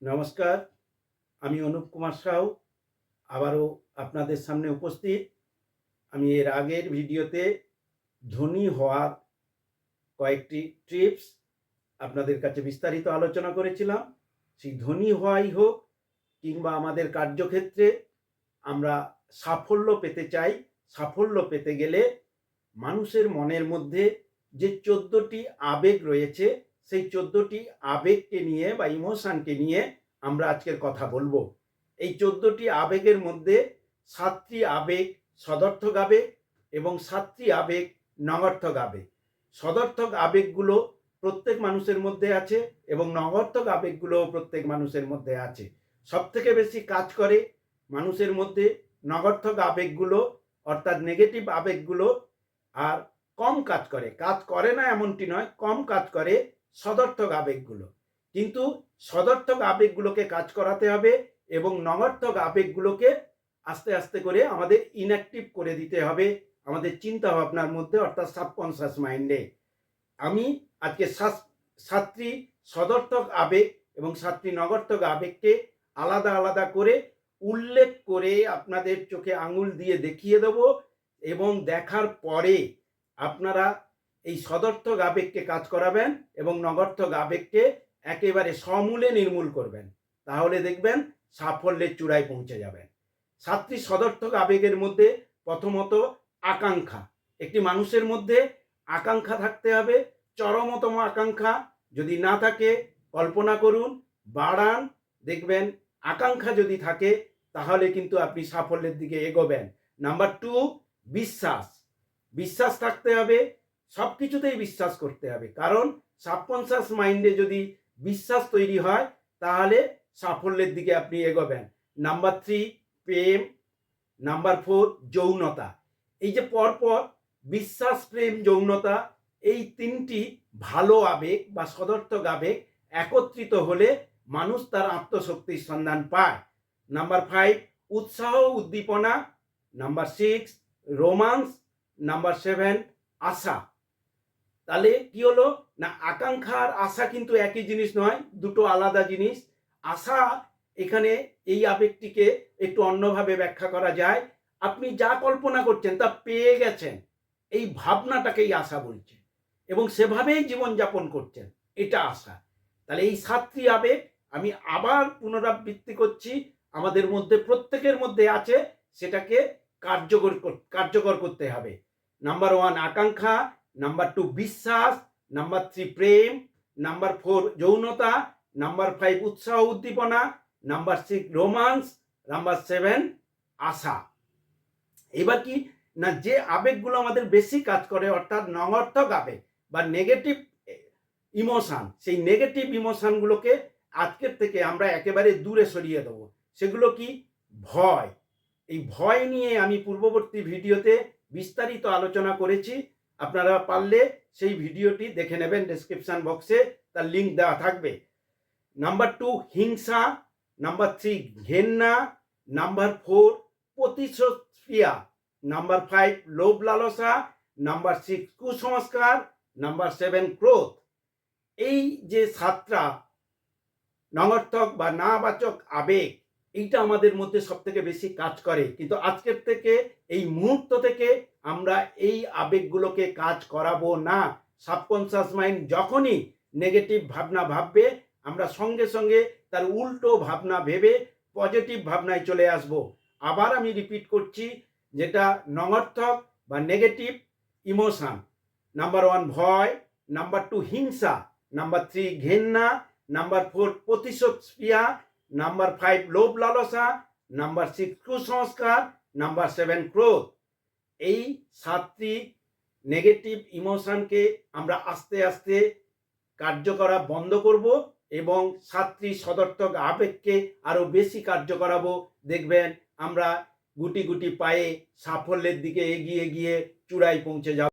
নমস্কার, আমি অনুপ কুমার সাউ আবারও আপনাদের সামনে উপস্থিত। আমি এর আগের ভিডিওতে ধনী হওয়ার কয়েকটি টিপস আপনাদের কাছে বিস্তারিত আলোচনা করেছিলাম। সেই ধনী হওয়াই হোক কিংবা আমাদের কার্যক্ষেত্রে আমরা সাফল্য পেতে চাই। সাফল্য পেতে গেলে মানুষের মনের মধ্যে যে 14টি আবেগ রয়েছে, সেই 14টি আবেগকে নিয়ে বা ইমোশনকে নিয়ে আমরা আজকের কথা বলবো। এই 14টি আবেগের মধ্যে 7টি আবেগ সদর্থক আবেগ এবং 7টি আবেগ নগর্থক আবেগ। সদর্থক আবেগগুলো প্রত্যেক মানুষের মধ্যে আছে এবং নগর্থক আবেগগুলোও প্রত্যেক মানুষের মধ্যে আছে। সবথেকে বেশি কাজ করে মানুষের মধ্যে নগর্থক আবেগগুলো, অর্থাৎ নেগেটিভ আবেগগুলো, আর কম কাজ করে, কাজ করে না এমনটি নয়, কম কাজ করে সদর্থক আবেগগুলো। কিন্তু সদর্থক আবেগগুলোকে কাজ করাতে হবে এবং নগর্থক আবেগগুলোকে আস্তে আস্তে করে আমাদের ইনঅ্যাক্টিভ করে দিতে হবে আমাদের চিন্তা ভাবনার মধ্যে, অর্থাৎ সাবকনসিয়াস মাইন্ডে। আমি আজকে 7টি সদর্থক আবেগ এবং 7টি নগর্থক আবেগকে আলাদা আলাদা করে উল্লেখ করে আপনাদের চোখে আঙুল দিয়ে দেখিয়ে দেব এবং দেখার পরে আপনারা এই সদর্থক আবেগকে কাজ করাবেন এবং নগর্থক আবেগকে একেবারে সমূলে নির্মূল করবেন। তাহলে দেখবেন সাফল্যের চূড়ায় পৌঁছে যাবেন। 7টি সদর্থক আবেগের মধ্যে প্রথমত আকাঙ্ক্ষা। একটি মানুষের মধ্যে আকাঙ্ক্ষা থাকতে হবে, চরমতম আকাঙ্ক্ষা। যদি না থাকে কল্পনা করুন, বাড়ান, দেখবেন আকাঙ্ক্ষা যদি থাকে তাহলে কিন্তু আপনি সাফল্যের দিকে এগোবেন। নাম্বার 2, বিশ্বাস। বিশ্বাস থাকতে হবে, সব কিছুতেই বিশ্বাস করতে হবে, কারণ সাবকনসিয়াস মাইন্ডে যদি বিশ্বাস তৈরি হয় তাহলে সাফল্যের দিকে আপনি এগোবেন। নাম্বার 3, প্রেম। নাম্বার 4, যৌনতা। এই যে পরপর বিশ্বাস, প্রেম, যৌনতা, এই 3টি ভালো আবেগ বা সদর্থক আবেগ একত্রিত হলে মানুষ তার আত্মশক্তির সন্ধান পায়। নাম্বার 5, উৎসাহ, উদ্দীপনা। Number 6, romance. নাম্বার 7, আশা। তাহলে কি হলো না, আকাঙ্ক্ষা আর আশা কিন্তু একই জিনিস নয়, দুটো আলাদা জিনিস। আশা, এখানে এই আবেগটিকে একটু অন্যভাবে ব্যাখ্যা করা যায়। আপনি যা কল্পনা করছেন তা পেয়ে গেছেন, এই ভাবনাটাকেই আশা বলছে এবং সেভাবেই জীবনযাপন করছেন, এটা আশা। তাহলে এই 7টি আবেগ আমি আবার পুনরাবৃত্তি করছি, আমাদের মধ্যে প্রত্যেকের মধ্যে আছে, সেটাকে কার্যকর করতে হবে। নাম্বার 1 আকাঙ্ক্ষা, নাম্বার 2 বিশ্বাস, নাম্বার 3 প্রেম, নাম্বার 4 যৌনতা, নাম্বার 5 উৎসাহ উদ্দীপনা, নাম্বার 6 রোমান্স, নাম্বার 7 আশা। এবার কি না, যে আবেগগুলো আমাদের বেশি কাজ করে, অর্থাৎ নগর্থক আবেগ বা নেগেটিভ ইমোশন, সেই নেগেটিভ ইমোশনগুলোকে আজকের থেকে আমরা একেবারে দূরে সরিয়ে দেবো। সেগুলো কি? ভয়। এই ভয় নিয়ে আমি পূর্ববর্তী ভিডিওতে বিস্তারিত আলোচনা করেছি, আপনারা পারলে সেই ভিডিওটি দেখে নেবেন, ডেসক্রিপশন বক্সে তার লিঙ্ক দেওয়া থাকবে। নাম্বার 2 হিংসা, নাম্বার 3 ঘেন্না, নাম্বার 4 প্রতিশোধক্রিয়া, নাম্বার 5 লোভ লালসা, নাম্বার 6 কুসংস্কার, নাম্বার 7 ক্রোধ। এই যে 7টা নগর্থক বা নাবাচক আবেগ, এইটা আমাদের মধ্যে সব থেকে বেশি কাজ করে। কিন্তু আজকের থেকে, এই মুহূর্ত থেকে আমরা এই আবেগগুলোকে কাজ করাবো না। সাবকনসিয়াস মাইন্ড যখনই নেগেটিভ ভাবনা ভাববে, আমরা সঙ্গে সঙ্গে তার উল্টো ভাবনা ভেবে পজিটিভ ভাবনায় চলে আসব। আবার আমি রিপিট করছি, যেটা নগর্থক বা নেগেটিভ ইমোশন, নাম্বার 1 ভয়, নাম্বার 2 হিংসা, নাম্বার 3 ঘেন্না, নাম্বার 4 প্রতিশোধক্রিয়া, নাম্বার 5 লোভ লালসা, নাম্বার 6 কুসংস্কার, নাম্বার 7 ক্রোধ। এই 7টি নেগেটিভ ইমোশনকে আমরা আস্তে আস্তে কার্য করা বন্ধ করব এবং 7টি সদর্থক আবেগকে আরো বেশি কার্য করাবো। দেখবেন আমরা গুটি গুটি পায়ে সাফল্যের দিকে এগিয়ে গিয়ে চূড়ায় পৌঁছে যাব।